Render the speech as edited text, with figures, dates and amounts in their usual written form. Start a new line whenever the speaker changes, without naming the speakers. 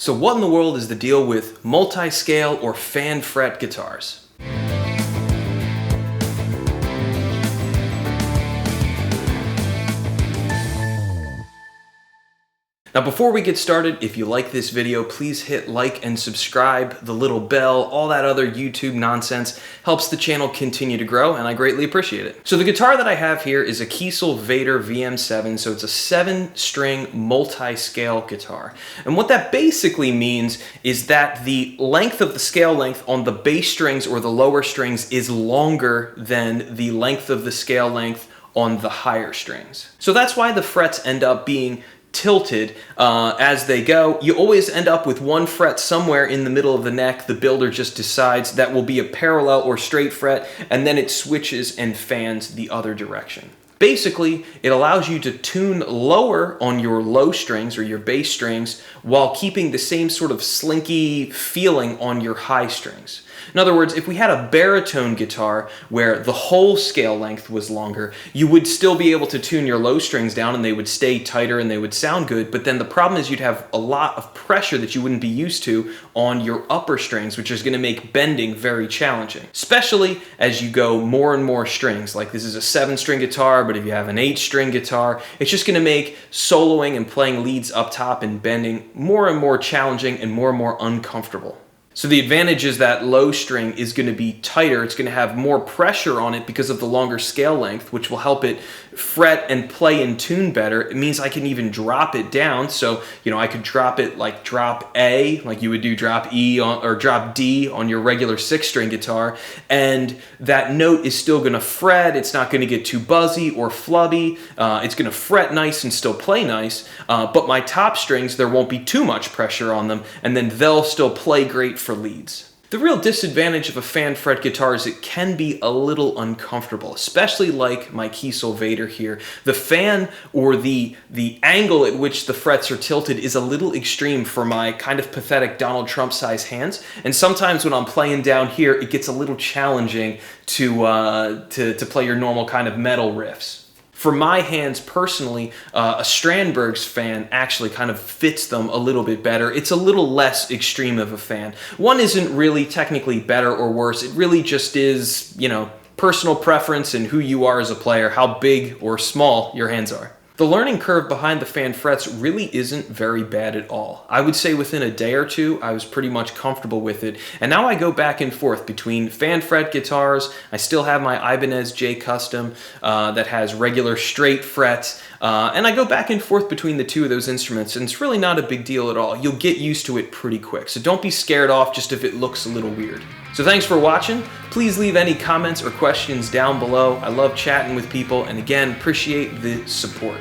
So what in the world is the deal with multi-scale or fan fret guitars? Now before we get started, if you like this video, please hit like and subscribe, the little bell, all that other YouTube nonsense helps the channel continue to grow, and I greatly appreciate it. So the guitar that I have here is a Kiesel Vader VM7, so it's a 7-string multi-scale guitar. And what that basically means is that the length of the scale length on the bass strings or the lower strings is longer than the length of the scale length on the higher strings. So that's why the frets end up being tilted as they go. You always end up with one fret somewhere in the middle of the neck. The builder just decides that will be a parallel or straight fret, and then it switches and fans the other direction. Basically, it allows you to tune lower on your low strings or your bass strings while keeping the same sort of slinky feeling on your high strings. In other words, if we had a baritone guitar where the whole scale length was longer, you would still be able to tune your low strings down and they would stay tighter and they would sound good, but then the problem is you'd have a lot of pressure that you wouldn't be used to on your upper strings, which is going to make bending very challenging, especially as you go more and more strings. Like this is a 7-string guitar, but if you have an 8-string guitar, it's just going to make soloing and playing leads up top and bending more and more challenging and more uncomfortable. So the advantage is that low string is going to be tighter. It's going to have more pressure on it because of the longer scale length, which will help it fret and play in tune better. It means I can even drop it down. So, I could drop it like drop A, like you would do drop E or drop D on your regular 6-string guitar. And that note is still going to fret. It's not going to get too buzzy or flubby. It's going to fret nice and still play nice. But my top strings, there won't be too much pressure on them. And then they'll still play great for leads. The real disadvantage of a fan fret guitar is it can be a little uncomfortable, especially like my Kiesel Vader here. The fan or the angle at which the frets are tilted is a little extreme for my kind of pathetic Donald Trump size hands, and sometimes when I'm playing down here it gets a little challenging to play your normal kind of metal riffs. For my hands personally, a Strandberg's fan actually kind of fits them a little bit better. It's a little less extreme of a fan. One isn't really technically better or worse. It really just is, personal preference and who you are as a player, how big or small your hands are. The learning curve behind the fan frets really isn't very bad at all. I would say within a day or two, I was pretty much comfortable with it. And now I go back and forth between fan fret guitars. I still have my Ibanez J Custom that has regular straight frets. And I go back and forth between the two of those instruments, and it's really not a big deal at all. You'll get used to it pretty quick. So don't be scared off just if it looks a little weird. So thanks for watching. Please leave any comments or questions down below. I love chatting with people, and again, appreciate the support.